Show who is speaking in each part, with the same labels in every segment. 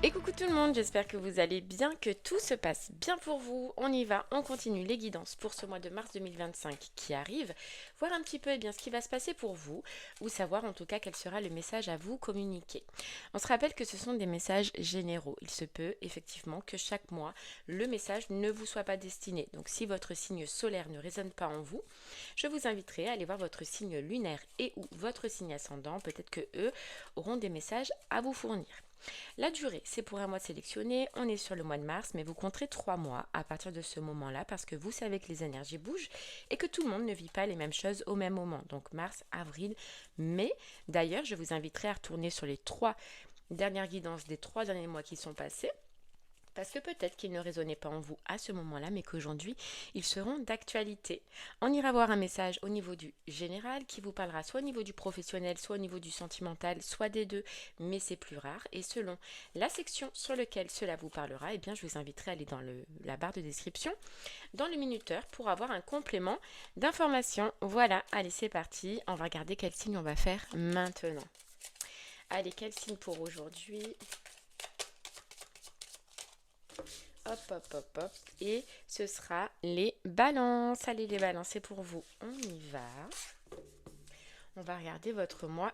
Speaker 1: Et coucou tout le monde, j'espère que vous allez bien, que tout se passe bien pour vous. On y va, on continue les guidances pour ce mois de mars 2025 qui arrive, voir un petit peu ce qui va se passer pour vous, ou savoir en tout cas quel sera le message à vous communiquer. On se rappelle que ce sont des messages généraux. Il se peut effectivement que chaque mois, le message ne vous soit pas destiné. Donc si votre signe solaire ne résonne pas en vous, je vous inviterai à aller voir votre signe lunaire et ou votre signe ascendant. Peut-être que eux auront des messages à vous fournir. La durée, c'est pour un mois sélectionné. On est sur le mois de mars, mais vous compterez 3 mois à partir de ce moment-là parce que vous savez que les énergies bougent et que tout le monde ne vit pas les mêmes choses au même moment. Donc mars, avril, mai. D'ailleurs, je vous inviterai à retourner sur les 3 dernières guidances des 3 derniers mois qui sont passés. Parce que peut-être qu'ils ne résonnaient pas en vous à ce moment-là, mais qu'aujourd'hui, ils seront d'actualité. On ira voir un message au niveau du général qui vous parlera soit au niveau du professionnel, soit au niveau du sentimental, soit des deux, mais c'est plus rare. Et selon la section sur laquelle cela vous parlera, eh bien, je vous inviterai à aller dans la barre de description, dans le minuteur, pour avoir un complément d'information. Voilà, allez, c'est parti. On va regarder quel signe on va faire maintenant. Allez, quel signe pour aujourd'hui? Hop, hop, hop, hop. Et ce sera les balances. Allez, les balances, c'est pour vous. On y va. On va regarder votre mois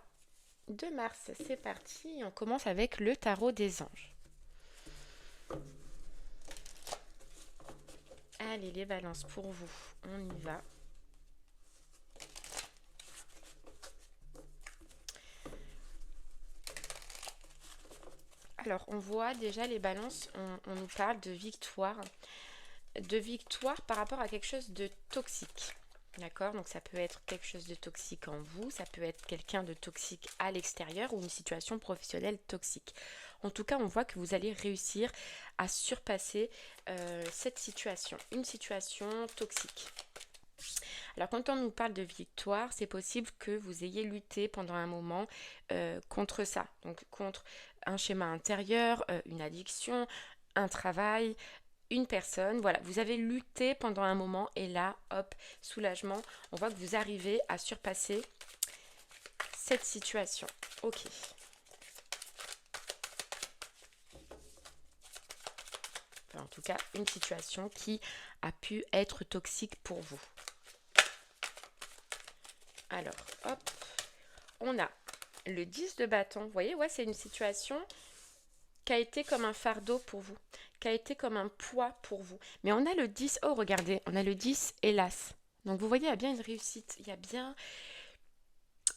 Speaker 1: de mars. C'est parti. On commence avec le tarot des anges. Allez, les balances, pour vous. On y va. Alors, on voit déjà les balances, on nous parle de victoire par rapport à quelque chose de toxique. D'accord? Donc ça peut être quelque chose de toxique en vous, ça peut être quelqu'un de toxique à l'extérieur ou une situation professionnelle toxique. En tout cas, on voit que vous allez réussir à surpasser cette situation, une situation toxique. Alors quand on nous parle de victoire, c'est possible que vous ayez lutté pendant un moment contre ça, donc contre un schéma intérieur, une addiction, un travail, une personne. Voilà, vous avez lutté pendant un moment et là, hop, soulagement, on voit que vous arrivez à surpasser cette situation. Ok. Enfin, en tout cas, une situation qui a pu être toxique pour vous. Alors, hop, on a le 10 de bâton. Vous voyez, ouais, c'est une situation qui a été comme un fardeau pour vous, qui a été comme un poids pour vous. Mais on a le 10, oh regardez, on a le 10 hélas. Donc vous voyez, il y a bien une réussite, il y a bien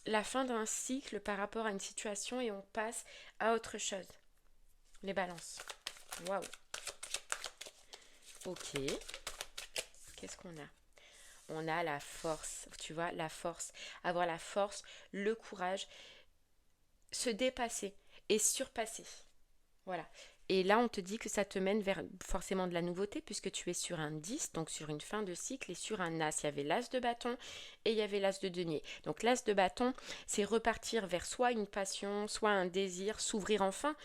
Speaker 1: la fin d'un cycle par rapport à une situation et on passe à autre chose. Les balances. Waouh. Ok. Qu'est-ce qu'on a? On a la force, tu vois, la force. Avoir la force, le courage, se dépasser et surpasser. Voilà. Et là, on te dit que ça te mène vers forcément de la nouveauté puisque tu es sur un 10, donc sur une fin de cycle et sur un as. Il y avait l'as de bâton et il y avait l'as de denier. Donc l'as de bâton, c'est repartir vers soit une passion, soit un désir, s'ouvrir enfin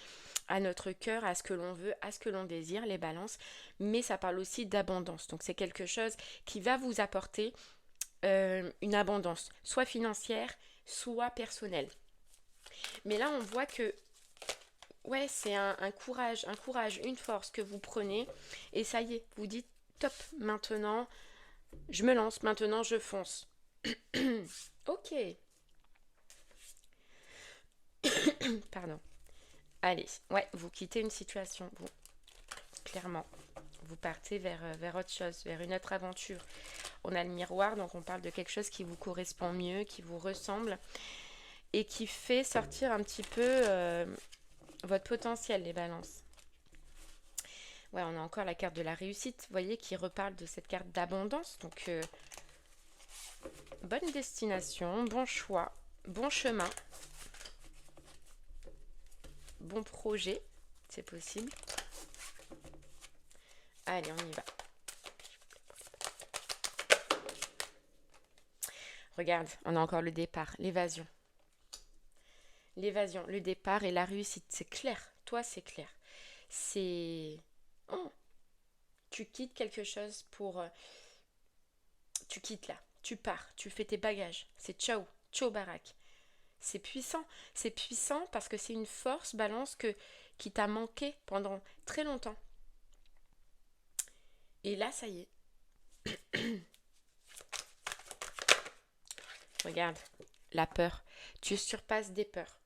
Speaker 1: à notre cœur, à ce que l'on veut, à ce que l'on désire, les balances. Mais ça parle aussi d'abondance. Donc c'est quelque chose qui va vous apporter une abondance, soit financière, soit personnelle. Mais là, on voit que ouais, c'est un courage, une force que vous prenez. Et ça y est, vous dites, top, maintenant, je me lance, maintenant, je fonce. Ok, pardon. Allez, ouais, vous quittez une situation, vous, clairement. Vous partez vers autre chose, vers une autre aventure. On a le miroir, donc on parle de quelque chose qui vous correspond mieux, qui vous ressemble et qui fait sortir un petit peu votre potentiel, les balances. Ouais, on a encore la carte de la réussite, vous voyez, qui reparle de cette carte d'abondance. Donc, bonne destination, bon choix, bon chemin, bon projet, c'est possible. Allez, on y va. Regarde, on a encore le départ, l'évasion. L'évasion, le départ et la réussite, c'est clair. Toi, c'est clair. C'est... Oh, tu quittes quelque chose pour... tu quittes là, tu pars, tu fais tes bagages. C'est ciao, ciao baraque. C'est puissant parce que c'est une force, balance, qui t'a manqué pendant très longtemps. Et là, ça y est. Regarde, la peur. Tu surpasses des peurs.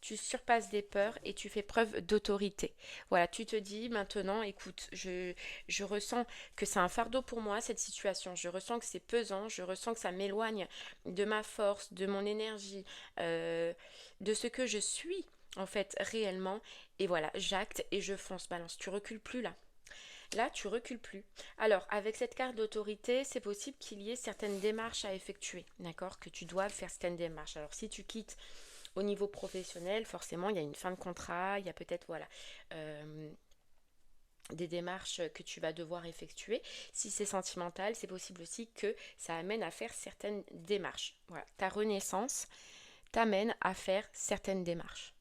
Speaker 1: Tu surpasses des peurs et tu fais preuve d'autorité. Voilà, tu te dis maintenant, écoute, je ressens que c'est un fardeau pour moi, cette situation. Je ressens que c'est pesant, je ressens que ça m'éloigne de ma force, de mon énergie, de ce que je suis, en fait, réellement. Et voilà, j'acte et je fonce, balance. Tu recules plus là. Là, tu recules plus. Alors, avec cette carte d'autorité, c'est possible qu'il y ait certaines démarches à effectuer, d'accord? Que tu doives faire certaines démarches. Alors, si tu quittes au niveau professionnel, forcément, il y a une fin de contrat, il y a peut-être, voilà, des démarches que tu vas devoir effectuer. Si c'est sentimental, c'est possible aussi que ça amène à faire certaines démarches. Voilà, ta renaissance t'amène à faire certaines démarches.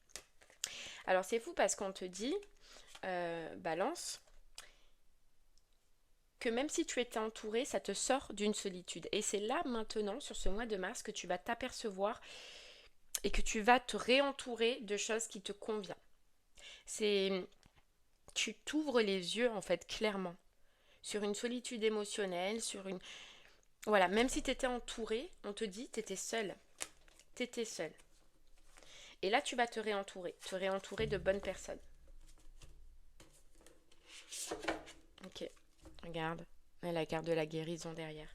Speaker 1: Alors, c'est fou parce qu'on te dit, balance, que même si tu étais entouré, ça te sort d'une solitude. Et c'est là maintenant, sur ce mois de mars, que tu vas t'apercevoir et que tu vas te réentourer de choses qui te conviennent. Tu t'ouvres les yeux en fait clairement sur une solitude émotionnelle, sur une... Voilà, même si tu étais entouré, on te dit tu étais seul. Tu étais seul. Et là, tu vas te réentourer de bonnes personnes. Ok, regarde, la carte de la guérison derrière.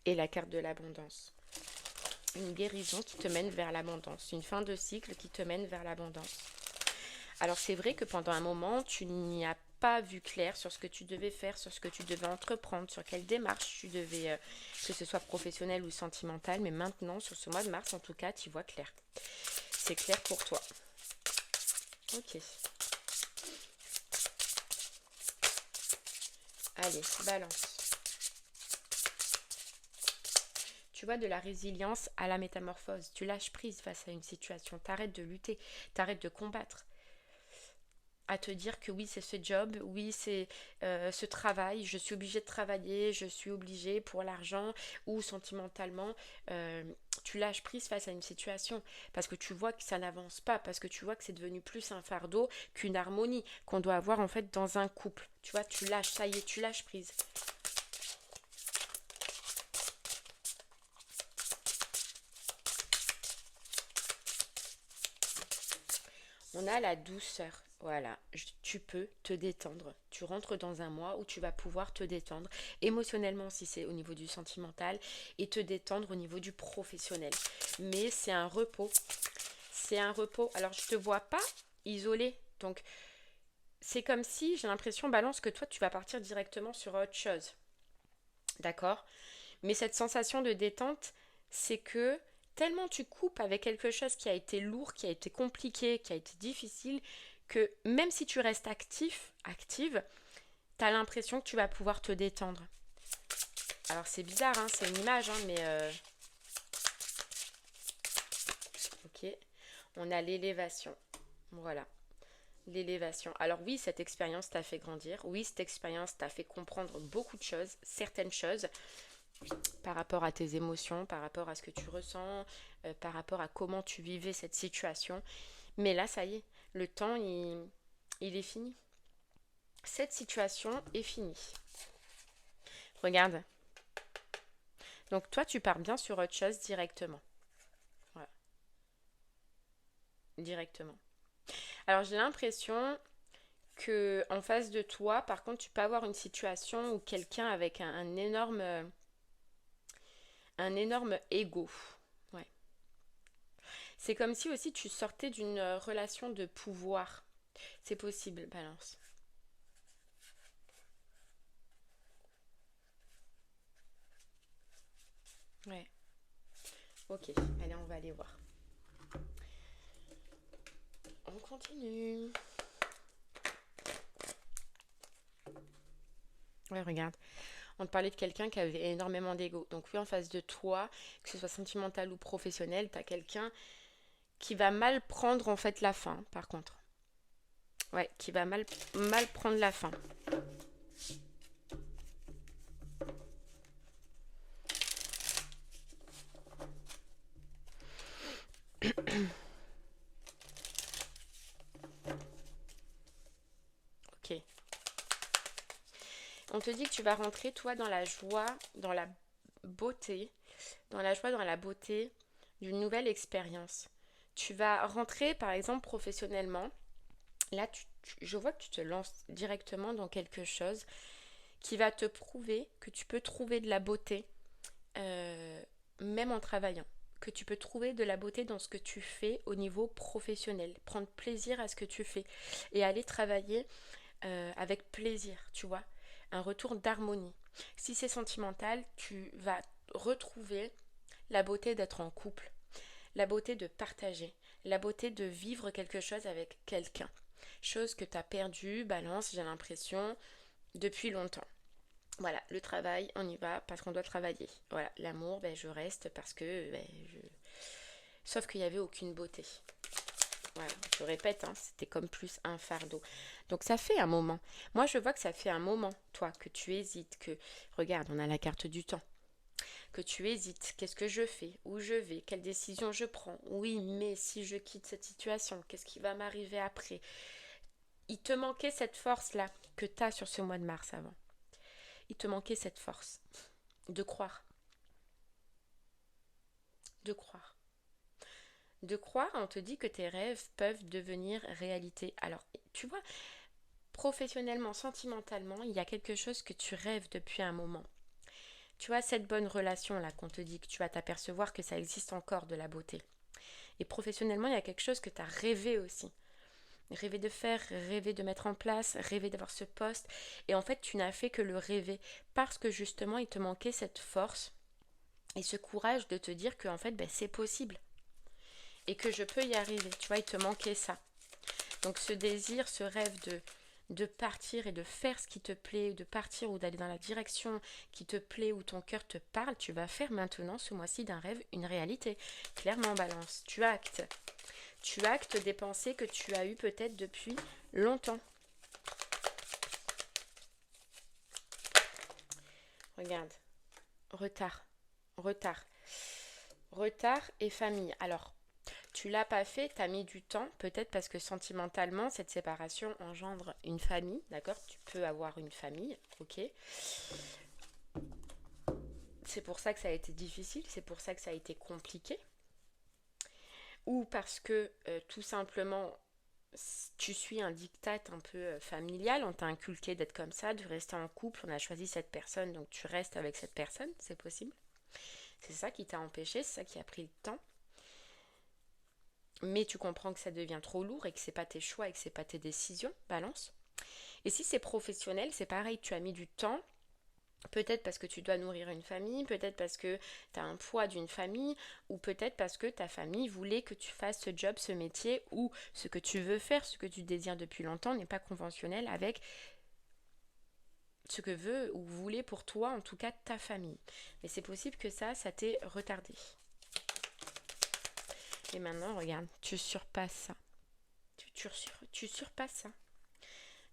Speaker 1: Et la carte de l'abondance. Une guérison qui te mène vers l'abondance. Une fin de cycle qui te mène vers l'abondance. Alors c'est vrai que pendant un moment, tu n'y as pas vu clair sur ce que tu devais faire, sur ce que tu devais entreprendre, sur quelle démarche tu devais, que ce soit professionnel ou sentimental. Mais maintenant, sur ce mois de mars, en tout cas, tu vois clair. C'est clair pour toi. Ok. Allez, balance. Tu vois, de la résilience à la métamorphose. Tu lâches prise face à une situation. T'arrêtes de lutter, t'arrêtes de combattre. À te dire que oui, c'est ce job, oui, c'est ce travail, je suis obligée de travailler, je suis obligée pour l'argent ou sentimentalement, tu lâches prise face à une situation parce que tu vois que ça n'avance pas, parce que tu vois que c'est devenu plus un fardeau qu'une harmonie qu'on doit avoir en fait dans un couple. Tu vois, tu lâches, ça y est, tu lâches prise. On a la douceur. Voilà, tu peux te détendre. Tu rentres dans un mois où tu vas pouvoir te détendre émotionnellement si c'est au niveau du sentimental et te détendre au niveau du professionnel. Mais c'est un repos. C'est un repos. Alors je te vois pas isolé. Donc c'est comme si j'ai l'impression, balance, que toi tu vas partir directement sur autre chose. D'accord? Mais cette sensation de détente, c'est que tellement tu coupes avec quelque chose qui a été lourd, qui a été compliqué, qui a été difficile, que même si tu restes active, tu as l'impression que tu vas pouvoir te détendre. Alors c'est bizarre, hein, c'est une image, hein, mais... Ok, on a l'élévation. Voilà, l'élévation. Alors oui, cette expérience t'a fait grandir. Oui, cette expérience t'a fait comprendre beaucoup de choses, certaines choses, par rapport à tes émotions, par rapport à ce que tu ressens, par rapport à comment tu vivais cette situation. Mais là, ça y est, le temps, il est fini. Cette situation est finie. Regarde. Donc toi, tu pars bien sur autre chose directement. Voilà. Directement. Alors j'ai l'impression que en face de toi, par contre, tu peux avoir une situation où quelqu'un avec un énorme ego. Ouais. C'est comme si aussi tu sortais d'une relation de pouvoir. C'est possible, balance. Ouais. Ok, allez, on va aller voir. On continue. Ouais, regarde. On te parlait de quelqu'un qui avait énormément d'ego. Donc oui, en face de toi, que ce soit sentimental ou professionnel, t'as quelqu'un qui va mal prendre en fait la fin, par contre. Ouais, qui va mal prendre la fin. Ok. On te dit que tu vas rentrer, toi, dans la joie, dans la beauté, dans la joie, dans la beauté d'une nouvelle expérience. Tu vas rentrer, par exemple, professionnellement. Là, je vois que tu te lances directement dans quelque chose qui va te prouver que tu peux trouver de la beauté, euh, même en travaillant. Que tu peux trouver de la beauté dans ce que tu fais au niveau professionnel. Prendre plaisir à ce que tu fais. Et aller travailler avec plaisir, tu vois. Un retour d'harmonie. Si c'est sentimental, tu vas retrouver la beauté d'être en couple, la beauté de partager, la beauté de vivre quelque chose avec quelqu'un. Chose que tu as perdue, balance, j'ai l'impression, depuis longtemps. Voilà, le travail, on y va parce qu'on doit travailler. Voilà, l'amour, ben, je reste parce que sauf qu'il n'y avait aucune beauté. Voilà, je répète, hein, c'était comme plus un fardeau. Donc ça fait un moment. Moi, je vois que ça fait un moment, toi, que tu hésites, que... Regarde, on a la carte du temps. Que tu hésites, qu'est-ce que je fais, où je vais, quelle décision je prends. Oui, mais si je quitte cette situation, qu'est-ce qui va m'arriver après? Il te manquait cette force-là que tu as sur ce mois de mars avant. Il te manquait cette force de croire, de croire. De croire, on te dit que tes rêves peuvent devenir réalité. Alors, tu vois, professionnellement, sentimentalement, il y a quelque chose que tu rêves depuis un moment. Tu as cette bonne relation là qu'on te dit que tu vas t'apercevoir que ça existe encore de la beauté. Et professionnellement, il y a quelque chose que tu as rêvé aussi. Rêvé de faire, rêvé de mettre en place, rêvé d'avoir ce poste. Et en fait, tu n'as fait que le rêver parce que justement, il te manquait cette force et ce courage de te dire que en fait, ben, c'est possible et que je peux y arriver. Tu vois, il te manquait ça. Donc ce désir, ce rêve de partir et de faire ce qui te plaît, de partir ou d'aller dans la direction qui te plaît, où ton cœur te parle, tu vas faire maintenant ce mois-ci d'un rêve une réalité. Clairement, balance, tu actes. Tu actes des pensées que tu as eues peut-être depuis longtemps. Regarde, retard, retard, retard et famille. Alors, tu l'as pas fait, tu as mis du temps, peut-être parce que sentimentalement, cette séparation engendre une famille, d'accord? Tu peux avoir une famille, ok? C'est pour ça que ça a été difficile, c'est pour ça que ça a été compliqué. Ou parce que tout simplement, tu suis un diktat un peu familial, on t'a inculqué d'être comme ça, de rester en couple, on a choisi cette personne, donc tu restes avec cette personne, c'est possible. C'est ça qui t'a empêché, c'est ça qui a pris le temps. Mais tu comprends que ça devient trop lourd et que c'est pas tes choix et que c'est pas tes décisions, balance. Et si c'est professionnel, c'est pareil, tu as mis du temps. Peut-être parce que tu dois nourrir une famille, peut-être parce que tu as un poids d'une famille, ou peut-être parce que ta famille voulait que tu fasses ce job, ce métier, ou ce que tu veux faire, ce que tu désires depuis longtemps n'est pas conventionnel avec ce que veut ou voulait pour toi, en tout cas ta famille. Mais c'est possible que ça t'ait retardé. Et maintenant, regarde, tu surpasses ça. Tu surpasses ça.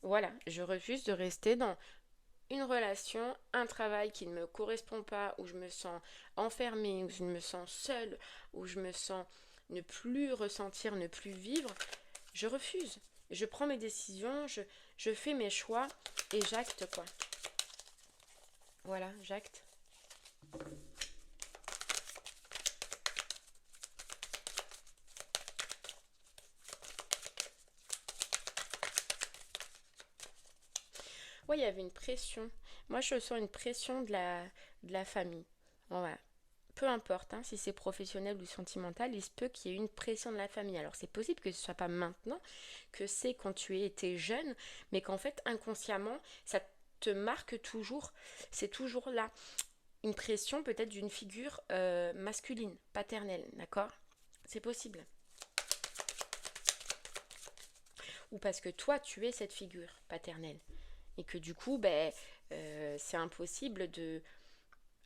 Speaker 1: Voilà, je refuse de rester dans une relation, un travail qui ne me correspond pas, où je me sens enfermée, où je me sens seule, où je me sens ne plus ressentir, ne plus vivre, je refuse. Je prends mes décisions, je fais mes choix et j'acte quoi. Voilà, j'acte. Ouais, il y avait une pression. Moi, je sens une pression de la famille. Voilà. Peu importe hein, si c'est professionnel ou sentimental, il se peut qu'il y ait une pression de la famille. Alors c'est possible que ce ne soit pas maintenant, que c'est quand tu étais jeune, mais qu'en fait inconsciemment, ça te marque toujours, c'est toujours là. Une pression peut-être d'une figure masculine, paternelle, d'accord? C'est possible. Ou parce que toi, tu es cette figure paternelle. Et que du coup, ben, c'est impossible de...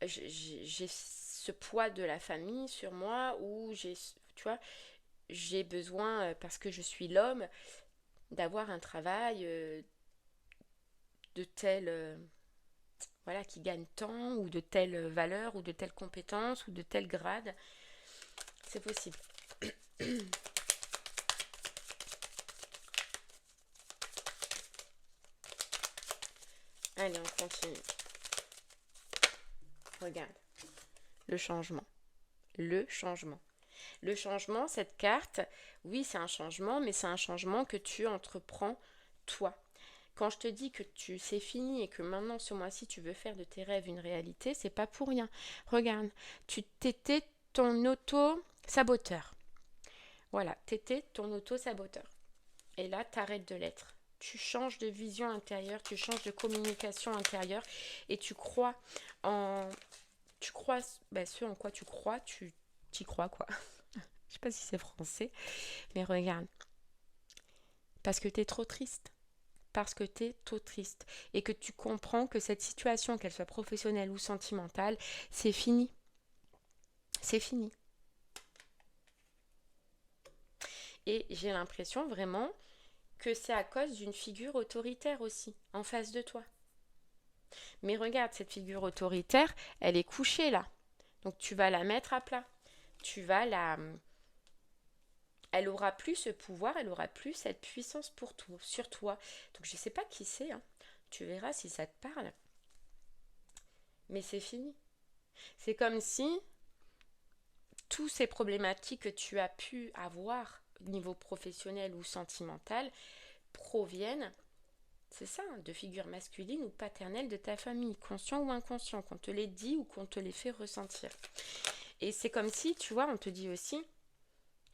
Speaker 1: J'ai ce poids de la famille sur moi, ou j'ai, tu vois, j'ai besoin, parce que je suis l'homme, d'avoir un travail de tel, voilà, qui gagne tant, ou de telle valeur, ou de telle compétence, ou de tel grade. C'est possible. Allez, on continue. Regarde. Le changement. Le changement. Le changement, cette carte, oui, c'est un changement, mais c'est un changement que tu entreprends toi. Quand je te dis que c'est fini et que maintenant, ce mois-ci, tu veux faire de tes rêves une réalité, c'est pas pour rien. Regarde, tu t'étais ton auto-saboteur. Voilà, t'étais ton auto-saboteur. Et là, t'arrêtes de l'être. Tu changes de vision intérieure, tu changes de communication intérieure et tu crois en... Tu crois, ce en quoi tu crois, tu y crois quoi. Je sais pas si c'est français, mais regarde. Parce que t'es trop triste. Parce que t'es trop triste. Et que tu comprends que cette situation, qu'elle soit professionnelle ou sentimentale, c'est fini. C'est fini. Et j'ai l'impression vraiment que c'est à cause d'une figure autoritaire aussi, en face de toi. Mais regarde, cette figure autoritaire, elle est couchée là. Donc tu vas la mettre à plat. Tu vas la... Elle aura plus ce pouvoir, elle aura plus cette puissance pour toi, sur toi. Donc je ne sais pas qui c'est, hein. Tu verras si ça te parle. Mais c'est fini. C'est comme si toutes ces problématiques que tu as pu avoir au niveau professionnel ou sentimental proviennent, c'est ça, de figures masculines ou paternelles de ta famille, conscient ou inconscient, qu'on te les dit ou qu'on te les fait ressentir. Et c'est comme si, tu vois, on te dit aussi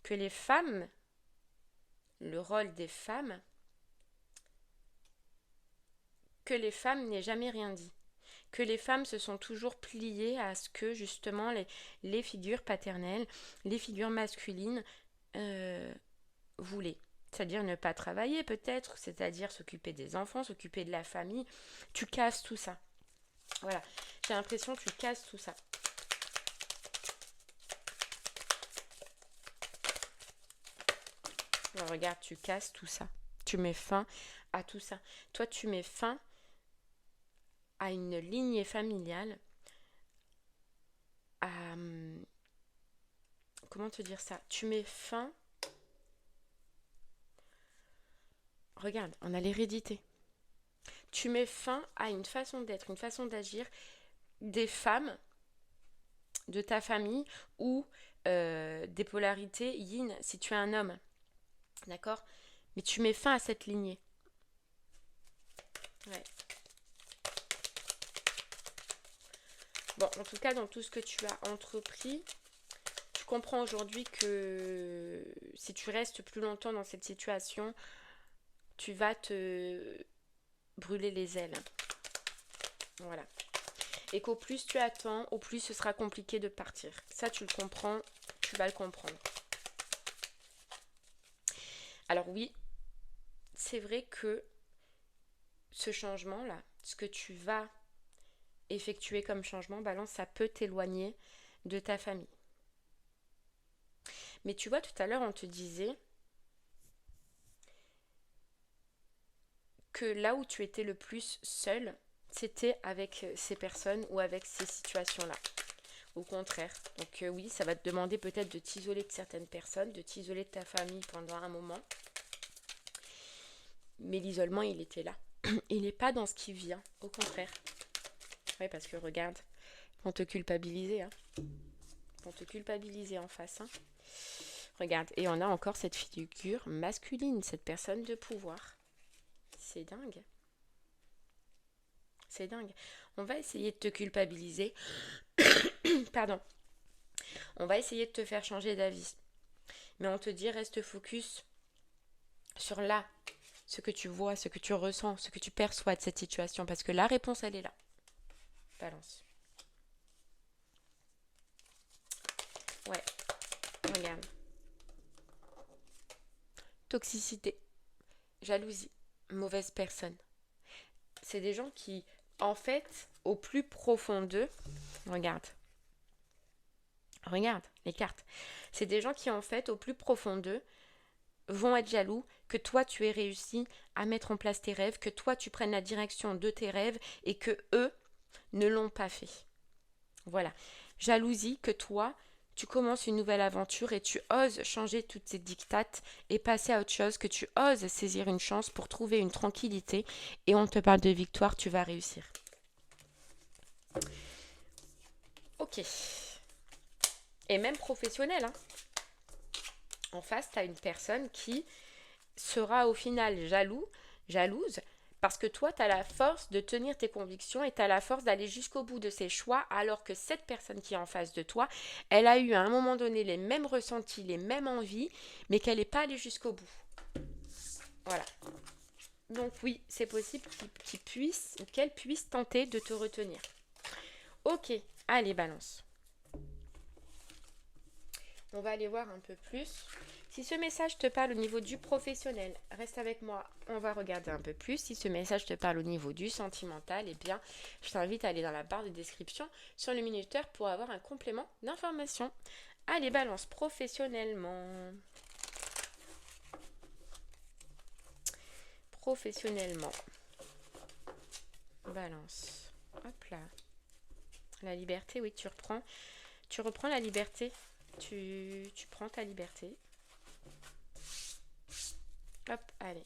Speaker 1: que les femmes, le rôle des femmes, que les femmes n'aient jamais rien dit. Que les femmes se sont toujours pliées à ce que justement les figures paternelles, les figures masculines voulaient. C'est-à-dire ne pas travailler peut-être, c'est-à-dire s'occuper des enfants, s'occuper de la famille. Tu casses tout ça. Voilà, j'ai l'impression que tu casses tout ça. Alors, regarde, tu casses tout ça. Tu mets fin à tout ça. Toi, tu mets fin à une lignée familiale, à... Comment te dire ça? Tu mets fin... Regarde, on a l'hérédité. Tu mets fin à une façon d'être, une façon d'agir des femmes de ta famille ou des polarités yin si tu es un homme. D'accord? Mais tu mets fin à cette lignée. Ouais. Bon, en tout cas, dans tout ce que tu as entrepris, tu comprends aujourd'hui que si tu restes plus longtemps dans cette situation, tu vas te brûler les ailes. Voilà. Et qu'au plus tu attends, au plus ce sera compliqué de partir. Ça, tu le comprends, tu vas le comprendre. Alors oui, c'est vrai que ce changement-là, ce que tu vas effectuer comme changement, Balance, ça peut t'éloigner de ta famille. Mais tu vois, tout à l'heure, on te disait que là où tu étais le plus seul, c'était avec ces personnes ou avec ces situations-là. Au contraire. Donc oui, ça va te demander peut-être de t'isoler de certaines personnes, de t'isoler de ta famille pendant un moment. Mais l'isolement, il était là. Il n'est pas dans ce qui vient, au contraire. Oui, parce que regarde, ils vont te culpabiliser. Hein. Ils vont te culpabiliser en face. Hein. Regarde, et on a encore cette figure masculine, cette personne de pouvoir. C'est dingue. C'est dingue. On va essayer de te culpabiliser. Pardon. On va essayer de te faire changer d'avis. Mais on te dit, reste focus sur là, ce que tu vois, ce que tu ressens, ce que tu perçois de cette situation. Parce que la réponse, elle est là. Balance. Ouais. Regarde. Toxicité. Jalousie. Mauvaise personne. C'est des gens qui, en fait, au plus profond d'eux, regarde les cartes. C'est des gens qui, en fait, au plus profond d'eux, vont être jaloux que toi, tu aies réussi à mettre en place tes rêves, que toi, tu prennes la direction de tes rêves et que eux ne l'ont pas fait. Voilà. Jalousie que toi, Tu commences une nouvelle aventure et tu oses changer toutes ces dictates et passer à autre chose, que tu oses saisir une chance pour trouver une tranquillité et on te parle de victoire, tu vas réussir. Ok. Et même professionnel, hein. En face, tu as une personne qui sera au final jalouse, parce que toi, tu as la force de tenir tes convictions et tu as la force d'aller jusqu'au bout de ses choix, alors que cette personne qui est en face de toi, elle a eu à un moment donné les mêmes ressentis, les mêmes envies, mais qu'elle n'est pas allée jusqu'au bout. Voilà. Donc oui, c'est possible qu'il puisse ou qu'elle puisse tenter de te retenir. Ok, allez, balance. On va aller voir un peu plus. Si ce message te parle au niveau du professionnel, reste avec moi, on va regarder un peu plus. Si ce message te parle au niveau du sentimental, eh bien, je t'invite à aller dans la barre de description sur le minuteur pour avoir un complément d'information. Allez, balance professionnellement. Professionnellement. Balance. Hop là. La liberté, oui, tu reprends la liberté. Tu prends ta liberté. Hop, allez.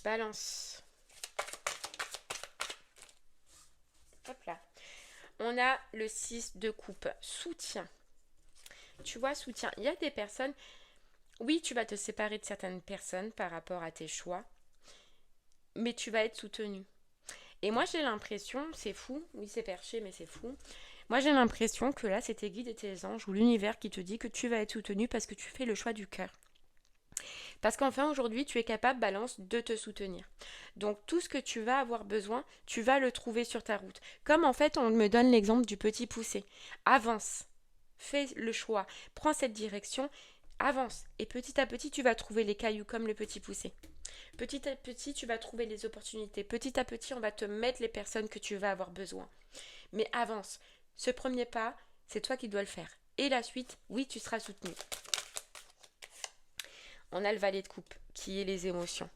Speaker 1: Balance. Hop là. On a le 6 de coupe. Soutien. Tu vois, soutien. Il y a des personnes... Oui, tu vas te séparer de certaines personnes par rapport à tes choix. Mais tu vas être soutenu. Et moi, j'ai l'impression, c'est fou. Oui, c'est perché, mais c'est fou. Moi, j'ai l'impression que là, c'est tes guides et tes anges ou l'univers qui te dit que tu vas être soutenu parce que tu fais le choix du cœur. Parce qu'enfin, aujourd'hui, tu es capable, balance, de te soutenir. Donc, tout ce que tu vas avoir besoin, tu vas le trouver sur ta route. Comme en fait, on me donne l'exemple du petit poussé. Avance, fais le choix, prends cette direction, avance. Et petit à petit, tu vas trouver les cailloux comme le petit poussé. Petit à petit, tu vas trouver les opportunités. Petit à petit, on va te mettre les personnes que tu vas avoir besoin. Mais avance. Ce premier pas, c'est toi qui dois le faire. Et la suite, oui, tu seras soutenu. On a le valet de coupe, qui est les émotions.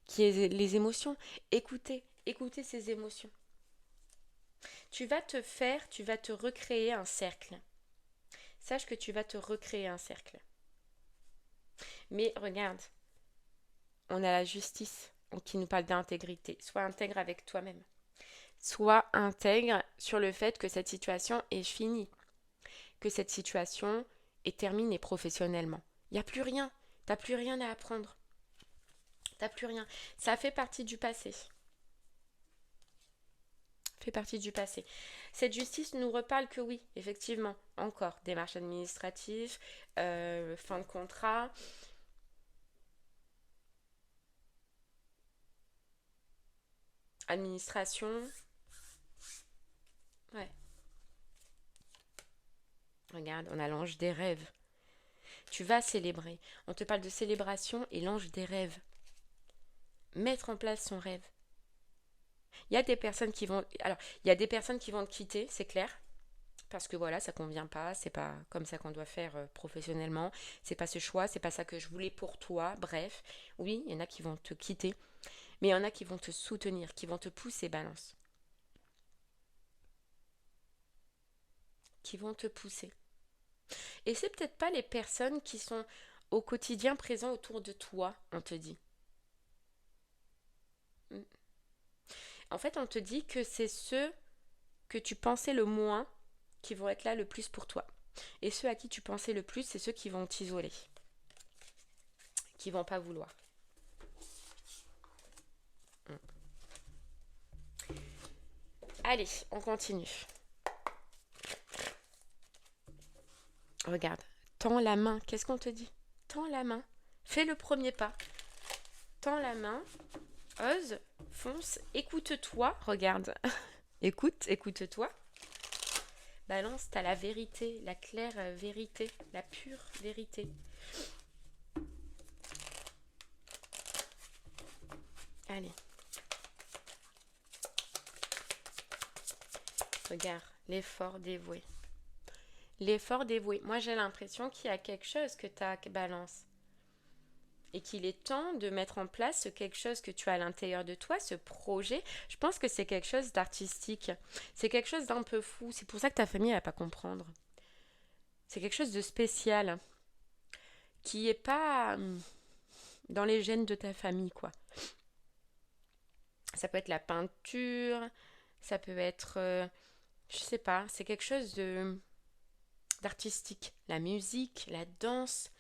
Speaker 1: Qui est les émotions. Écoutez ces émotions. Tu vas te recréer un cercle. Sache que tu vas te recréer un cercle. Mais regarde, on a la justice qui nous parle d'intégrité. Sois intègre avec toi-même. Sois intègre sur le fait que cette situation est finie. Que cette situation est terminée professionnellement. Il n'y a plus rien. T'as plus rien à apprendre. T'as plus rien. Ça fait partie du passé. Fait partie du passé. Cette justice nous reparle que oui, effectivement, encore démarches administratives, fin de contrat, administration. Ouais. Regarde, on a l'ange des rêves. Tu vas célébrer. On te parle de célébration et l'ange des rêves. Mettre en place son rêve. Il y a des personnes qui vont... Alors, il y a des personnes qui vont te quitter, c'est clair. Parce que voilà, ça convient pas, c'est pas comme ça qu'on doit faire professionnellement, c'est pas ce choix, c'est pas ça que je voulais pour toi, bref. Oui, il y en a qui vont te quitter, mais il y en a qui vont te soutenir, qui vont te pousser, balance. Qui vont te pousser. Et c'est peut-être pas les personnes qui sont au quotidien présents autour de toi, on te dit. En fait, on te dit que c'est ceux que tu pensais le moins qui vont être là le plus pour toi. Et ceux à qui tu pensais le plus, c'est ceux qui vont t'isoler. Qui vont pas vouloir. Allez, on continue. Regarde, tends la main. Qu'est-ce qu'on te dit? Tends la main. Fais le premier pas. Tends la main. Ose. Fonce. Écoute-toi. Regarde. Écoute-toi. Balance, t'as la vérité, la claire vérité, la pure vérité. Allez. Regarde, l'effort dévoué. L'effort dévoué. Moi, j'ai l'impression qu'il y a quelque chose que tu as, balance. et qu'il est temps de mettre en place quelque chose que tu as à l'intérieur de toi, ce projet. Je pense que c'est quelque chose d'artistique. C'est quelque chose d'un peu fou. C'est pour ça que ta famille ne va pas comprendre. C'est quelque chose de spécial qui n'est pas dans les gènes de ta famille, quoi. Ça peut être la peinture, ça peut être, je sais pas, c'est quelque chose de d'artistique. La musique, la danse.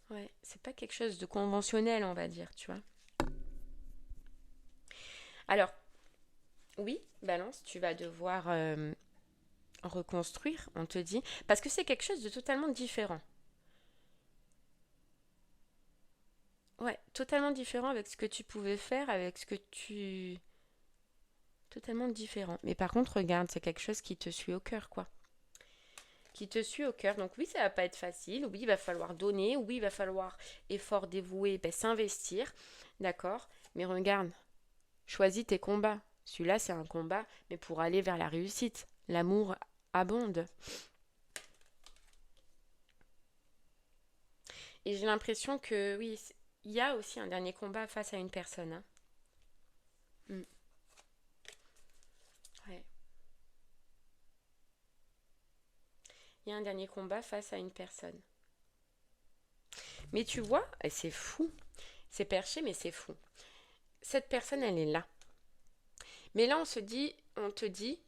Speaker 1: Ouais, c'est pas quelque chose de conventionnel, on va dire, tu vois. Alors, oui, balance, tu vas devoir reconstruire, on te dit, parce que c'est quelque chose de totalement différent. Ouais, totalement différent avec ce que tu pouvais faire, avec ce que tu... Totalement différent. Mais par contre, regarde, c'est quelque chose qui te suit au cœur, quoi. Qui te suit au cœur. Donc oui, ça va pas être facile. Oui, il va falloir donner. Oui, il va falloir effort dévoué, ben, s'investir. D'accord. Mais regarde, choisis tes combats. Celui-là, c'est un combat, mais pour aller vers la réussite. L'amour abonde. Et j'ai l'impression que oui, il y a aussi un dernier combat face à une personne, hein. Mm. Ouais. Il y a un dernier combat face à une personne. Mais tu vois, et c'est fou. C'est perché, mais c'est fou. Cette personne, elle est là. Mais là, on te dit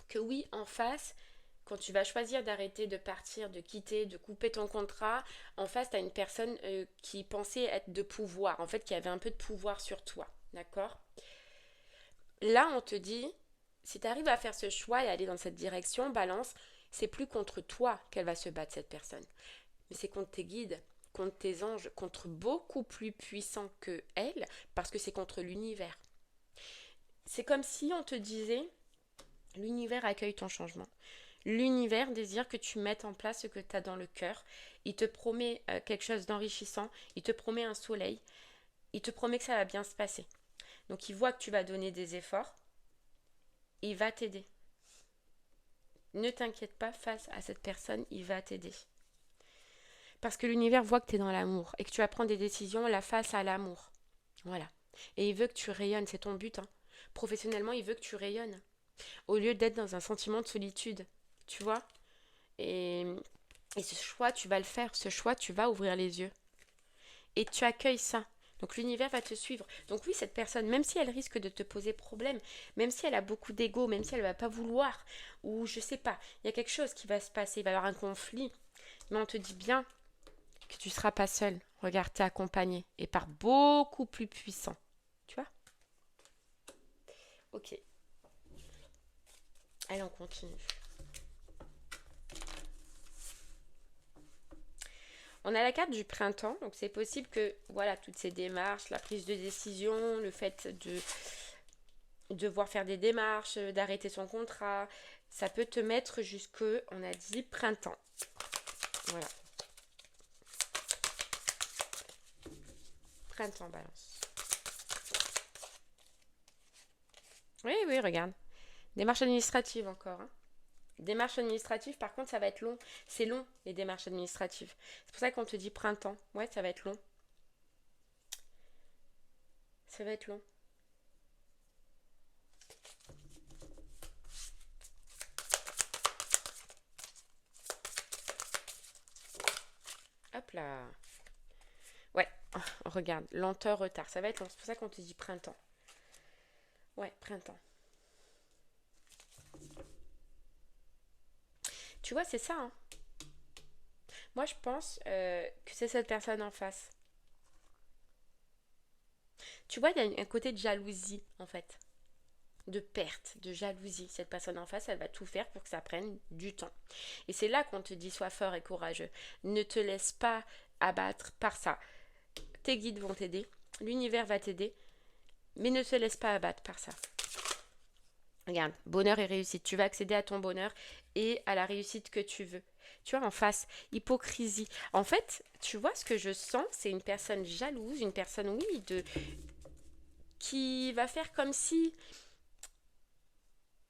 Speaker 1: que oui, en face, quand tu vas choisir d'arrêter, de partir, de quitter, de couper ton contrat, en face, tu as une personne qui pensait être de pouvoir, en fait, qui avait un peu de pouvoir sur toi. D'accord. Là, on te dit, si tu arrives à faire ce choix et aller dans cette direction, balance, c'est plus contre toi qu'elle va se battre, cette personne. Mais c'est contre tes guides, contre tes anges, contre beaucoup plus puissants que elle, parce que c'est contre l'univers. C'est comme si on te disait, l'univers accueille ton changement. L'univers désire que tu mettes en place ce que tu as dans le cœur. Il te promet quelque chose d'enrichissant, il te promet un soleil, il te promet que ça va bien se passer. Donc il voit que tu vas donner des efforts, il va t'aider. Ne t'inquiète pas face à cette personne, il va t'aider. Parce que l'univers voit que tu es dans l'amour et que tu vas prendre des décisions la face à l'amour. Voilà. Et il veut que tu rayonnes, c'est ton but, hein. Professionnellement, il veut que tu rayonnes. Au lieu d'être dans un sentiment de solitude. Tu vois. Et, et ce choix, tu vas le faire. Ce choix, tu vas ouvrir les yeux. Et tu accueilles ça. Donc l'univers va te suivre. Donc oui, cette personne, même si elle risque de te poser problème, même si elle a beaucoup d'ego, même si elle ne va pas vouloir, ou je sais pas, il y a quelque chose qui va se passer, il va y avoir un conflit, mais on te dit bien que tu ne seras pas seul. Regarde, t'es accompagné et par beaucoup plus puissant. Tu vois. Ok. Allez, on continue. On a la carte du printemps, donc c'est possible que, voilà, toutes ces démarches, la prise de décision, le fait de devoir faire des démarches, d'arrêter son contrat, ça peut te mettre jusque, on a dit, printemps. Voilà. Printemps, balance. Oui, oui, regarde. Démarche administrative encore, hein. Démarches administratives, par contre, ça va être long. C'est long, les démarches administratives. C'est pour ça qu'on te dit printemps. Ouais, ça va être long. Ça va être long. Hop là. Ouais, regarde, lenteur, retard. Ça va être long. C'est pour ça qu'on te dit printemps. Ouais, printemps. Tu vois, c'est ça, hein. Moi, je pense que c'est cette personne en face. Tu vois, il y a un côté de jalousie, en fait. De perte, de jalousie. Cette personne en face, elle va tout faire pour que ça prenne du temps. Et c'est là qu'on te dit, sois fort et courageux. Ne te laisse pas abattre par ça. Tes guides vont t'aider, l'univers va t'aider, mais ne te laisse pas abattre par ça. Regarde, bonheur et réussite. Tu vas accéder à ton bonheur et à la réussite que tu veux. Tu vois, en face, hypocrisie. En fait, tu vois, ce que je sens, c'est une personne jalouse, une personne, oui, qui va faire comme si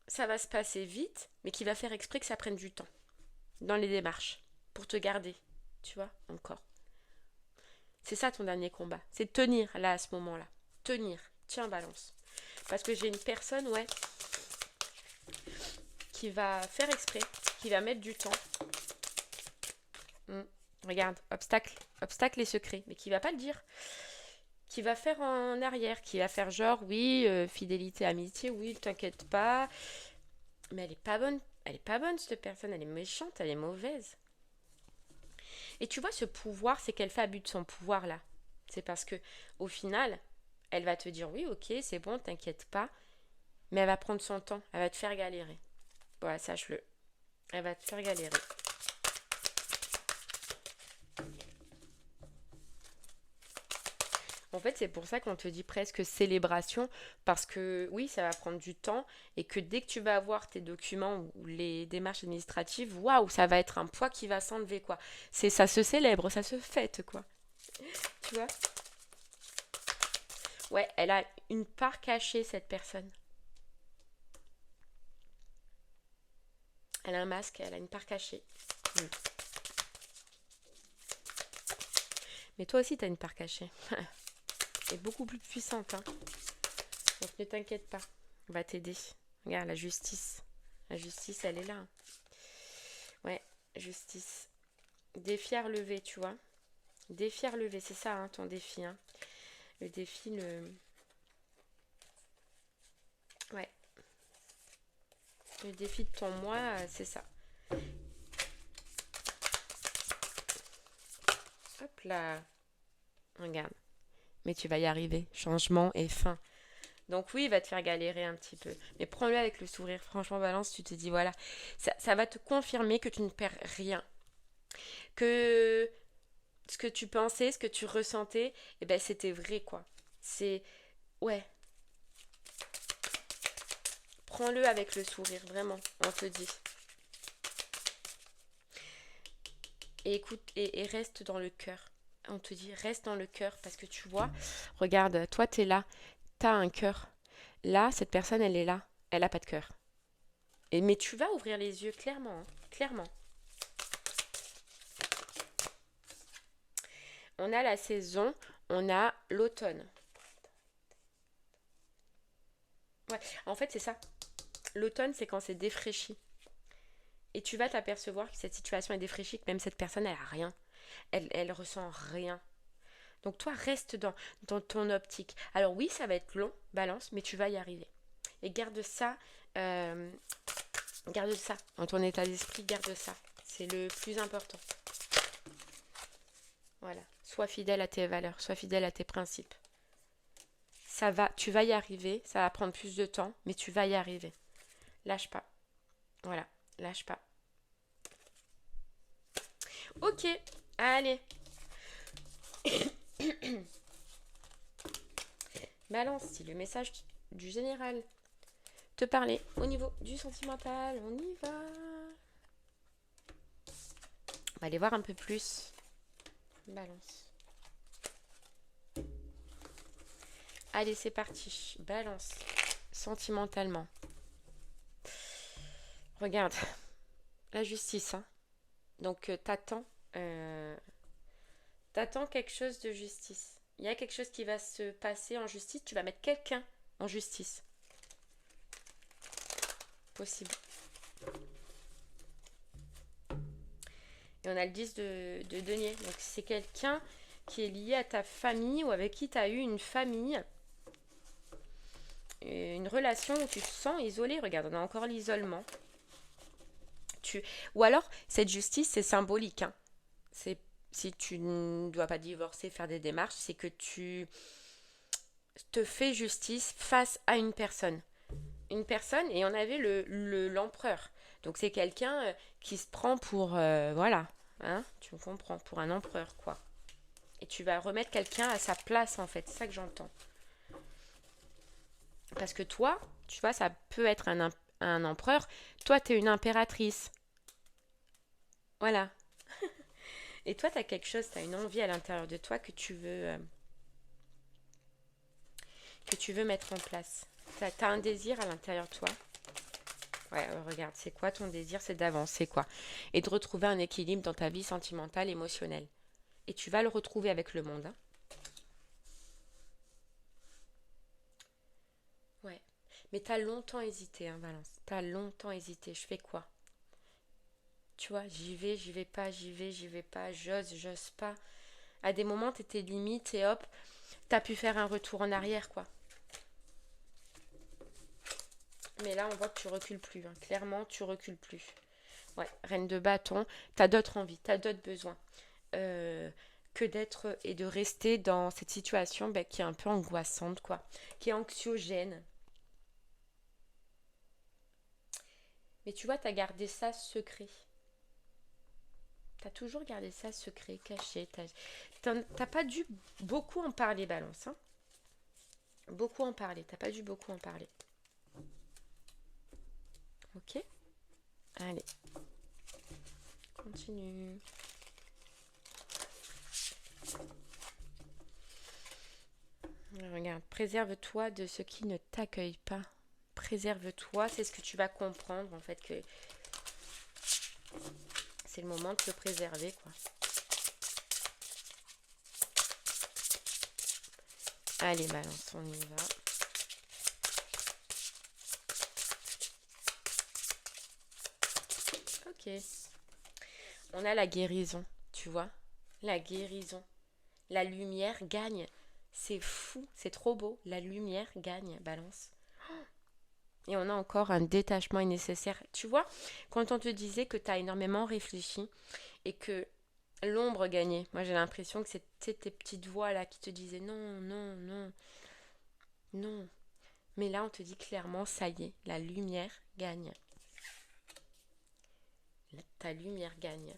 Speaker 1: ça va se passer vite, mais qui va faire exprès que ça prenne du temps dans les démarches. pour te garder. Tu vois, encore. C'est ça ton dernier combat. C'est tenir là à ce moment-là. Tenir. Tiens, balance. Parce que j'ai une personne, ouais, qui va faire exprès, qui va mettre du temps. Regarde, obstacle. Obstacle et secret. Mais qui va pas le dire. Qui va faire en arrière. Qui va faire genre, oui, fidélité, amitié, oui, t'inquiète pas. Mais elle est pas bonne. Elle est pas bonne, cette personne. Elle est méchante, elle est mauvaise. Et tu vois, ce pouvoir, c'est qu'elle fait abus de son pouvoir là. C'est parce que, au final, elle va te dire oui, ok, c'est bon, t'inquiète pas. Mais elle va prendre son temps. Elle va te faire galérer. Voilà, sache-le. Elle va te faire galérer. En fait, c'est pour ça qu'on te dit presque célébration, parce que oui, ça va prendre du temps, et que dès que tu vas avoir tes documents ou les démarches administratives, waouh, ça va être un poids qui va s'enlever, quoi. Ça se célèbre, ça se fête, quoi. Tu vois? Ouais, elle a une part cachée, cette personne. Elle a un masque, elle a une part cachée. Mm. Mais toi aussi, t'as une part cachée. Et beaucoup plus puissante, hein. Donc ne t'inquiète pas, on va t'aider. Regarde, la justice. La justice, elle est là. Ouais, justice. Défi à relever, tu vois. Défi à relever, c'est ça, hein, ton défi. Hein. Le défi, Ouais. Le défi de ton moi, c'est ça. Hop là. Regarde. Mais tu vas y arriver. Changement et fin. Donc oui, il va te faire galérer un petit peu. Mais prends-le avec le sourire. Franchement, Balance, tu te dis, voilà. Ça va te confirmer que tu ne perds rien. Que ce que tu pensais, ce que tu ressentais, eh ben c'était vrai, quoi. C'est... Ouais. Prends-le avec le sourire, vraiment. On te dit. Et écoute, et reste dans le cœur. On te dit, reste dans le cœur. Parce que tu vois, regarde, toi, t'es là. T'as un cœur. Là, cette personne, elle est là. Elle a pas de cœur. Mais tu vas ouvrir les yeux, clairement. Hein, clairement. On a la saison, on a l'automne. Ouais, en fait, c'est ça. L'automne, c'est quand c'est défraîchi. Et tu vas t'apercevoir que cette situation est défraîchie, que même cette personne, elle a rien. Elle ressent rien. Donc toi, reste dans ton optique. Alors oui, ça va être long, balance, mais tu vas y arriver. Et euh, garde ça, dans ton état d'esprit, garde ça. C'est le plus important. Voilà. Sois fidèle à tes valeurs, sois fidèle à tes principes. Tu vas y arriver, ça va prendre plus de temps, mais tu vas y arriver. Lâche pas. Voilà, lâche pas. Ok, allez. Balance, si le message du général te parlait au niveau du sentimental, on y va. On va aller voir un peu plus. Balance. Allez, c'est parti. Balance. Sentimentalement. Regarde. La justice, hein. Donc, t'attends quelque chose de justice. Il y a quelque chose qui va se passer en justice. Tu vas mettre quelqu'un en justice. Possible. Et on a le 10 de denier. Donc, c'est quelqu'un qui est lié à ta famille ou avec qui tu as eu une famille. Une relation où tu te sens isolé. Regarde, on a encore l'isolement. Ou alors, cette justice, c'est symbolique. Hein. Si tu ne dois pas divorcer, faire des démarches, c'est que tu te fais justice face à une personne. Une personne, et on avait l'empereur. Donc c'est quelqu'un qui se prend pour... voilà, hein, tu me comprends, pour un empereur, quoi. Et tu vas remettre quelqu'un à sa place, en fait. C'est ça que j'entends. Parce que toi, tu vois, ça peut être un empereur. Toi, t'es une impératrice. Voilà. Et toi, t'as quelque chose, t'as une envie à l'intérieur de toi que tu veux mettre en place. T'as un désir à l'intérieur de toi. Ouais, regarde, c'est quoi ton désir? C'est d'avancer, quoi. Et de retrouver un équilibre dans ta vie sentimentale, émotionnelle. Et tu vas le retrouver avec le monde, hein. Ouais. Mais t'as longtemps hésité, hein, Valence. T'as longtemps hésité. Je fais quoi? Tu vois, j'y vais pas, j'y vais pas, j'ose pas. À des moments, t'étais limite et hop, t'as pu faire un retour en arrière, quoi. Mais là, on voit que tu recules plus, hein. Clairement, tu recules plus. Ouais, reine de bâton, t'as d'autres envies, t'as d'autres besoins. Euh, que d'être et de rester dans cette situation bah, qui est un peu angoissante, quoi. Qui est anxiogène. Mais tu vois, t'as gardé ça secret. T'as toujours gardé ça secret, caché. T'as pas dû beaucoup en parler, Balance, hein. Beaucoup en parler. T'as pas dû beaucoup en parler. Ok? Allez, continue. Regarde, préserve-toi de ce qui ne t'accueille pas. Préserve-toi, c'est ce que tu vas comprendre en fait que c'est le moment de te préserver quoi. Allez, balance, on y va. Ok. On a la guérison, tu vois. La guérison. La lumière gagne. C'est fou, c'est trop beau. La lumière gagne, balance. Et on a encore un détachement nécessaire. Tu vois, quand on te disait que tu as énormément réfléchi et que l'ombre gagnait, moi j'ai l'impression que c'était tes petites voix là qui te disaient non, non, non, non. Mais là on te dit clairement, ça y est, la lumière gagne. Ta lumière gagne.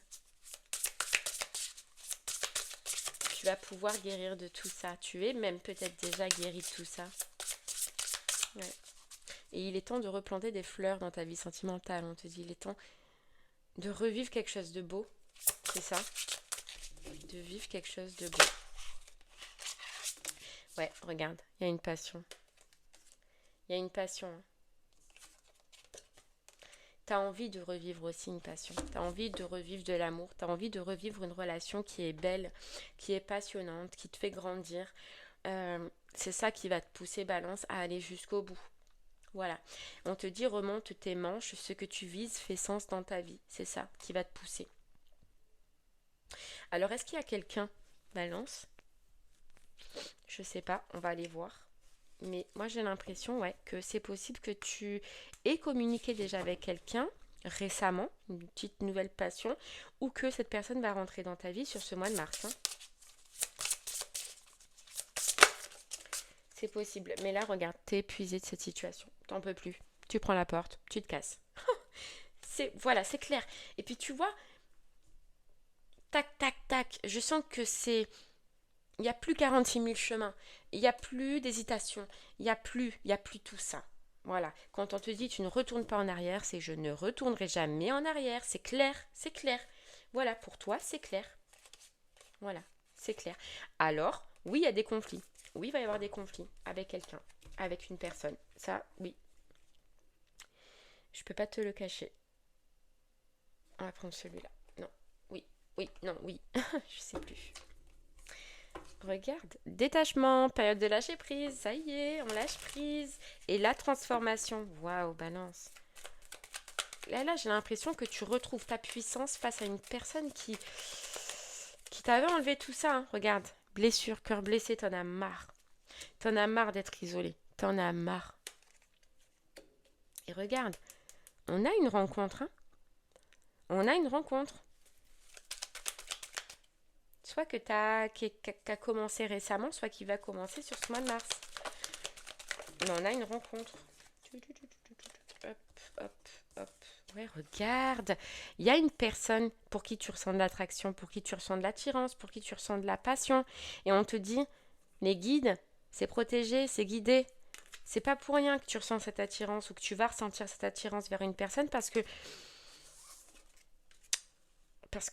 Speaker 1: Tu vas pouvoir guérir de tout ça. Tu es même peut-être déjà guéri de tout ça. Ouais. Et il est temps de replanter des fleurs dans ta vie sentimentale. On te dit, il est temps de revivre quelque chose de beau. C'est ça. De vivre quelque chose de beau. Ouais, regarde, il y a une passion. Il y a une passion. Hein. T'as envie de revivre aussi une passion. T'as envie de revivre de l'amour. T'as envie de revivre une relation qui est belle, qui est passionnante, qui te fait grandir. C'est ça qui va te pousser, balance, à aller jusqu'au bout. Voilà. On te dit remonte tes manches, ce que tu vises fait sens dans ta vie. C'est ça qui va te pousser. Alors, est-ce qu'il y a quelqu'un, balance? Je sais pas, on va aller voir. Mais moi j'ai l'impression ouais, que c'est possible que tu aies communiqué déjà avec quelqu'un récemment, une petite nouvelle passion, ou que cette personne va rentrer dans ta vie sur ce mois de mars. Hein. C'est possible. Mais là, regarde, t'es épuisé de cette situation. T'en peux plus. Tu prends la porte, tu te casses. Voilà, c'est clair. Et puis tu vois, tac, tac, tac, je sens que c'est il n'y a plus 46 000 chemins. Il n'y a plus d'hésitation. Il y a plus tout ça. Voilà. Quand on te dit tu ne retournes pas en arrière, c'est je ne retournerai jamais en arrière. C'est clair, c'est clair. Voilà, pour toi, c'est clair. Voilà, c'est clair. Alors, oui, il y a des conflits. Oui, il va y avoir des conflits avec quelqu'un, avec une personne. Ça, oui. Je peux pas te le cacher. On va prendre celui-là. Non. Oui. Oui. Non. Oui. Je sais plus. Regarde, détachement, période de lâcher prise, ça y est, on lâche prise. Et la transformation, waouh, balance. Là, j'ai l'impression que tu retrouves ta puissance face à une personne qui t'avait enlevé tout ça. Hein. Regarde, blessure, cœur blessé, t'en as marre. T'en as marre d'être isolé. T'en as marre. Et regarde, on a une rencontre. Hein. On a une rencontre. Soit que qui a commencé récemment, soit qui va commencer sur ce mois de mars. Mais on a une rencontre. Hop, hop, hop. Ouais, regarde. Il y a une personne pour qui tu ressens de l'attraction, pour qui tu ressens de l'attirance, pour qui tu ressens de la passion. Et on te dit, les guides, c'est protégé, c'est guidé. C'est pas pour rien que tu ressens cette attirance ou que tu vas ressentir cette attirance vers une personne parce que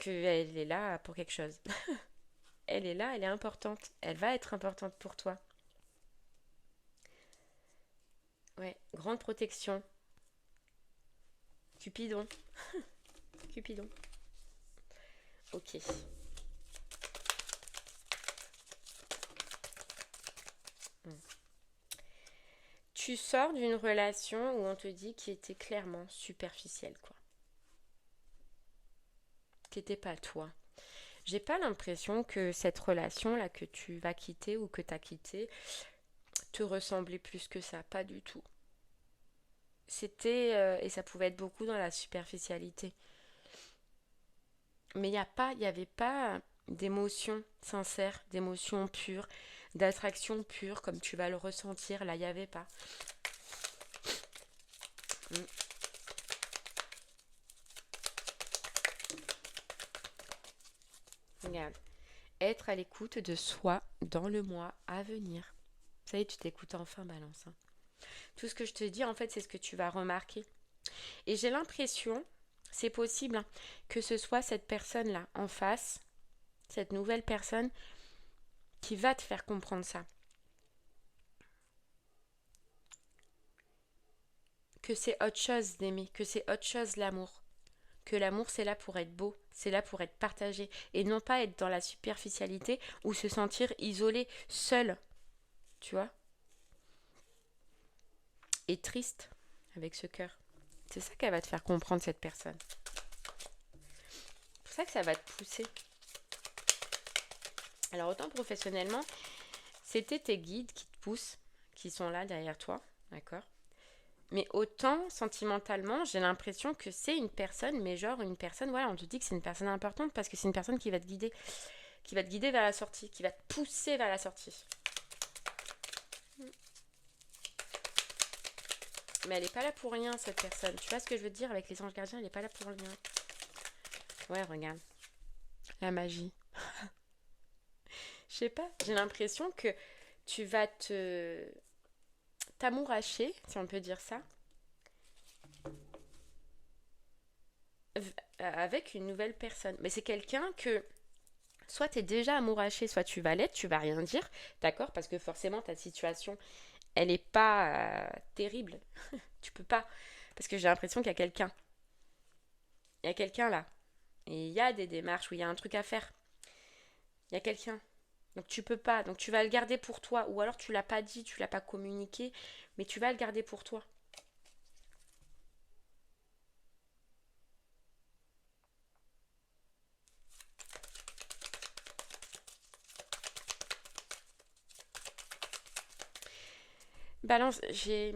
Speaker 1: elle est là pour quelque chose. Elle est là, elle est importante. Elle va être importante pour toi. Ouais, grande protection. Cupidon. Cupidon. Ok. Tu sors d'une relation où on te dit qui était clairement superficielle, quoi. Qui n'était pas toi. J'ai pas l'impression que cette relation-là que tu vas quitter ou que tu as quitté te ressemblait plus que ça. Pas du tout. C'était, et ça pouvait être beaucoup dans la superficialité. Mais il n'y avait pas d'émotion sincère, d'émotion pure, d'attraction pure comme tu vas le ressentir. Là, il n'y avait pas. Mm. Regarde. Être à l'écoute de soi dans le mois à venir. Ça y est, tu t'écoutes enfin, Balance, hein. Tout ce que je te dis, en fait, c'est ce que tu vas remarquer. Et j'ai l'impression, c'est possible, hein, que ce soit cette personne-là en face, cette nouvelle personne, qui va te faire comprendre ça. Que c'est autre chose d'aimer, que c'est autre chose l'amour. Que l'amour, c'est là pour être beau, c'est là pour être partagé. Et non pas être dans la superficialité ou se sentir isolé, seul. Tu vois? Et triste avec ce cœur. C'est ça qu'elle va te faire comprendre, cette personne. C'est pour ça que ça va te pousser. Alors autant professionnellement, c'était tes guides qui te poussent, qui sont là derrière toi, d'accord? Mais autant sentimentalement, j'ai l'impression que c'est une personne, mais genre une personne, voilà, on te dit que c'est une personne importante parce que c'est une personne qui va te guider vers la sortie, qui va te pousser vers la sortie. Mais elle n'est pas là pour rien, cette personne. Tu vois ce que je veux dire avec les anges gardiens, elle n'est pas là pour rien. Ouais, regarde. La magie. Je sais pas, j'ai l'impression que tu vas t'amouracher, si on peut dire ça, avec une nouvelle personne. Mais c'est quelqu'un que soit tu es déjà amouraché, soit tu vas l'être, tu vas rien dire, d'accord? Parce que forcément ta situation, elle n'est pas terrible. Tu peux pas. Parce que j'ai l'impression qu'il y a quelqu'un. Il y a quelqu'un là. Et il y a des démarches où il y a un truc à faire. Il y a quelqu'un. Donc tu peux pas. Donc tu vas le garder pour toi. Ou alors tu l'as pas dit, tu l'as pas communiqué, mais tu vas le garder pour toi. Balance, j'ai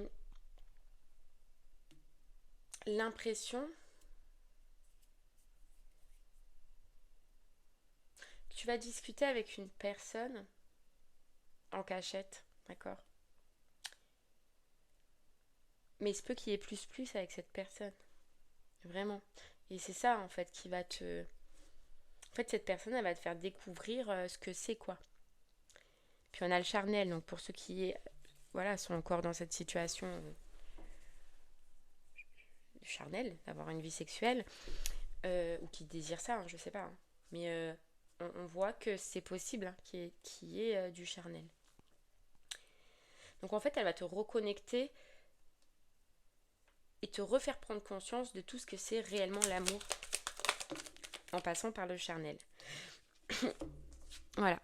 Speaker 1: l'impression que tu vas discuter avec une personne en cachette, d'accord? Mais il se peut qu'il y ait plus avec cette personne. Vraiment. Et c'est ça en fait qui va te... En fait, cette personne, elle va te faire découvrir ce que c'est, quoi. Puis on a le charnel, donc pour ceux qui voilà, sont encore dans cette situation charnelle, d'avoir une vie sexuelle, ou qui désirent ça, hein, je sais pas, hein. Mais on voit que c'est possible, hein, qu'il y ait du charnel. Donc en fait, elle va te reconnecter et te refaire prendre conscience de tout ce que c'est réellement l'amour en passant par le charnel. Voilà.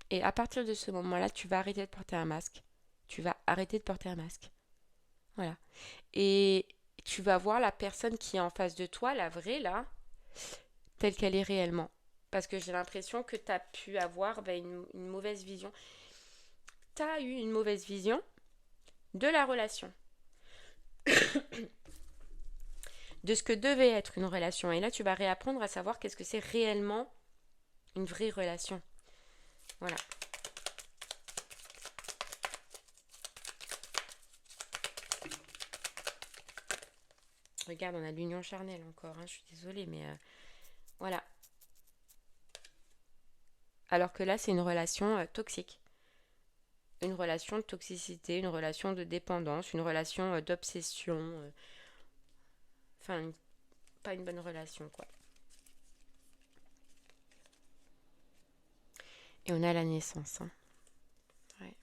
Speaker 1: Et à partir de ce moment-là, tu vas arrêter de porter un masque. Tu vas arrêter de porter un masque. Voilà. Et tu vas voir la personne qui est en face de toi, la vraie, là, telle qu'elle est réellement. Parce que j'ai l'impression que tu as pu avoir une mauvaise vision. Tu as eu une mauvaise vision de la relation. De ce que devait être une relation. Et là, tu vas réapprendre à savoir qu'est-ce que c'est réellement une vraie relation. Voilà. Regarde, on a l'union charnelle encore, hein, je suis désolée, mais voilà. Alors que là, c'est une relation toxique. Une relation de toxicité, une relation de dépendance, une relation d'obsession. Enfin, pas une bonne relation, quoi. Et on a la naissance, hein. Ouais.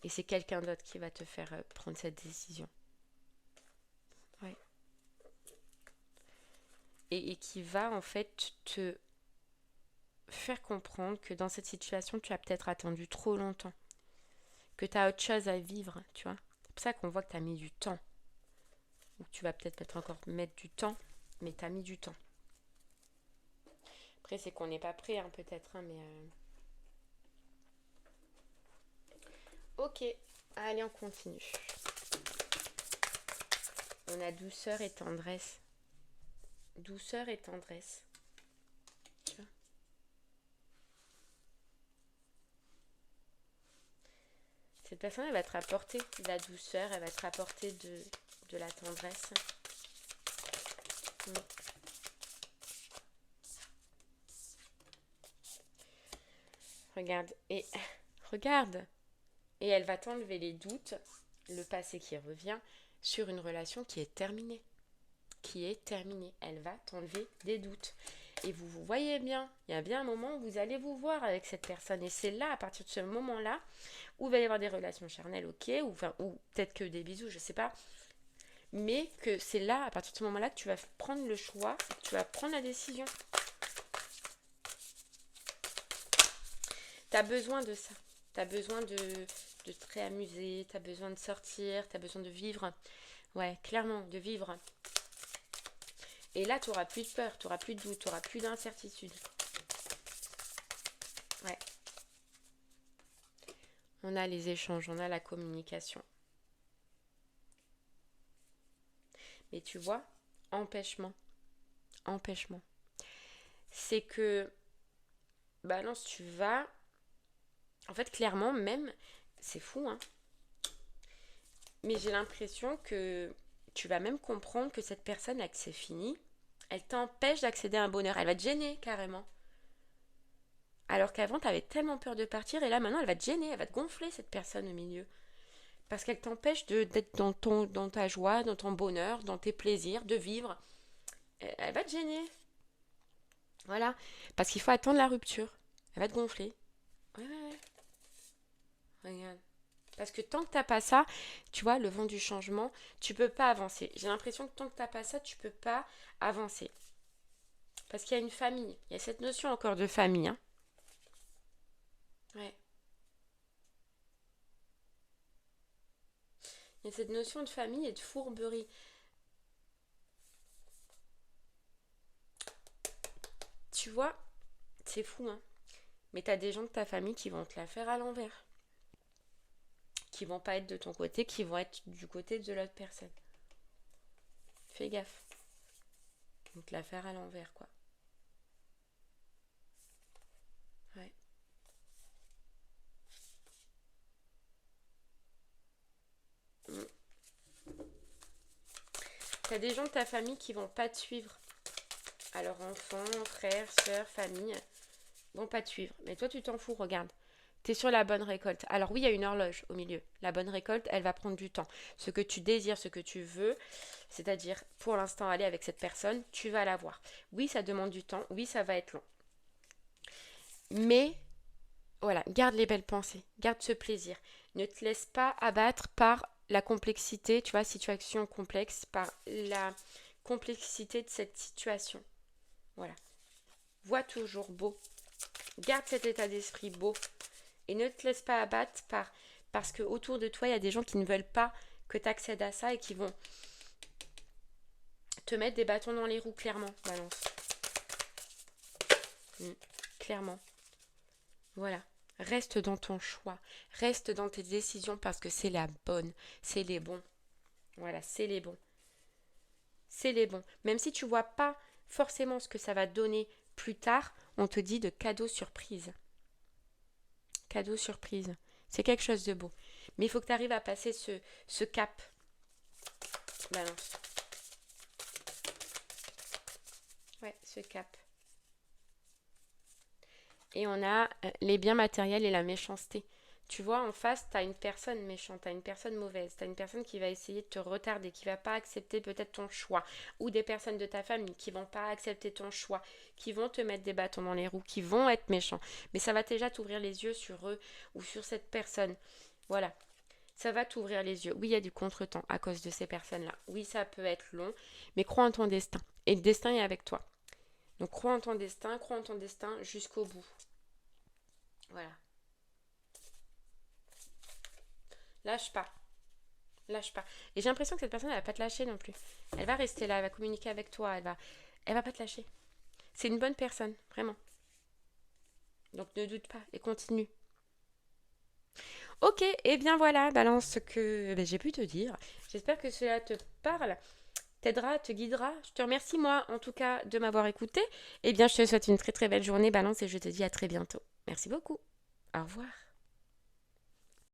Speaker 1: Et c'est quelqu'un d'autre qui va te faire prendre cette décision. Ouais. et qui va en fait te faire comprendre que dans cette situation, tu as peut-être attendu trop longtemps, que tu as autre chose à vivre, tu vois. C'est pour ça qu'on voit que tu as mis du temps. Ou tu vas peut-être encore mettre du temps, mais tu as mis du temps. Après, c'est qu'on n'est pas prêt, hein, peut-être, hein, mais... Ok, allez, on continue. On a douceur et tendresse. Douceur et tendresse. Tu vois? Cette personne, elle va te rapporter de la douceur, elle va te rapporter de la tendresse. Mm. Regarde. Et elle va t'enlever les doutes, le passé qui revient, sur une relation qui est terminée. Qui est terminée. Elle va t'enlever des doutes. Et vous voyez bien, il y a bien un moment où vous allez vous voir avec cette personne. Et c'est là, à partir de ce moment-là, où il va y avoir des relations charnelles, ok, ou peut-être que des bisous, je sais pas. Mais que c'est là, à partir de ce moment-là, que tu vas prendre le choix, que tu vas prendre la décision. Tu as besoin de ça. Tu as besoin de te réamuser, tu as besoin de sortir, tu as besoin de vivre. Ouais, clairement, de vivre. Et là, tu n'auras plus de peur, tu n'auras plus de doute, tu n'auras plus d'incertitude. Ouais. On a les échanges, on a la communication. Mais tu vois, empêchement. C'est que, balance, tu vas... En fait, clairement, même, c'est fou, hein. Mais j'ai l'impression que tu vas même comprendre que cette personne, là, que c'est fini, elle t'empêche d'accéder à un bonheur. Elle va te gêner, carrément. Alors qu'avant, tu avais tellement peur de partir, et là, maintenant, elle va te gêner, elle va te gonfler, cette personne, au milieu. Parce qu'elle t'empêche d'être dans ta joie, dans ton bonheur, dans tes plaisirs, de vivre. Elle va te gêner. Voilà. Parce qu'il faut attendre la rupture. Elle va te gonfler. Ouais. Regarde. Parce que tant que t'as pas ça, tu vois, le vent du changement, tu peux pas avancer. J'ai l'impression que tant que t'as pas ça, tu peux pas avancer. Parce qu'il y a une famille. Il y a cette notion encore de famille, hein. Ouais. Il y a cette notion de famille et de fourberie. Tu vois, c'est fou, hein. Mais t'as des gens de ta famille qui vont te la faire à l'envers. Qui vont pas être de ton côté, qui vont être du côté de l'autre personne. Fais gaffe. Ils vont te la faire à l'envers, quoi. Ouais. Mm. T'as des gens de ta famille qui vont pas te suivre. Alors enfants, frères, sœurs, famille, vont pas te suivre. Mais toi, tu t'en fous, regarde. T'es sur la bonne récolte. Alors oui, il y a une horloge au milieu. La bonne récolte, elle va prendre du temps. Ce que tu désires, ce que tu veux, c'est-à-dire pour l'instant aller avec cette personne, tu vas l'avoir. Oui, ça demande du temps. Oui, ça va être long. Mais voilà, garde les belles pensées. Garde ce plaisir. Ne te laisse pas abattre par la complexité, tu vois, situation complexe, par la complexité de cette situation. Voilà. Vois toujours beau. Garde cet état d'esprit beau. Et ne te laisse pas abattre parce que autour de toi, il y a des gens qui ne veulent pas que tu accèdes à ça et qui vont te mettre des bâtons dans les roues, clairement, balance. Clairement. Voilà. Reste dans ton choix. Reste dans tes décisions parce que c'est la bonne. C'est les bons. Voilà, c'est les bons. C'est les bons. Même si tu vois pas forcément ce que ça va donner plus tard, on te dit de cadeau surprise. Cadeau surprise. C'est quelque chose de beau. Mais il faut que tu arrives à passer ce cap. Balance. Ouais, ce cap. Et on a les biens matériels et la méchanceté. Tu vois, en face, tu as une personne méchante, tu as une personne mauvaise, tu as une personne qui va essayer de te retarder, qui va pas accepter peut-être ton choix, ou des personnes de ta famille qui vont pas accepter ton choix, qui vont te mettre des bâtons dans les roues, qui vont être méchants. Mais ça va déjà t'ouvrir les yeux sur eux ou sur cette personne. Voilà. Ça va t'ouvrir les yeux. Oui, il y a du contretemps à cause de ces personnes-là. Oui, ça peut être long, mais crois en ton destin. Et le destin est avec toi. Donc crois en ton destin jusqu'au bout. Voilà. Lâche pas. Lâche pas. Et j'ai l'impression que cette personne, elle va pas te lâcher non plus. Elle va rester là, elle va communiquer avec toi, elle va pas te lâcher. C'est une bonne personne, vraiment. Donc ne doute pas et continue. Ok, et bien voilà, balance ce que j'ai pu te dire. J'espère que cela te parle, t'aidera, te guidera. Je te remercie moi, en tout cas, de m'avoir écouté. Eh bien, je te souhaite une très très belle journée, balance, et je te dis à très bientôt. Merci beaucoup. Au revoir.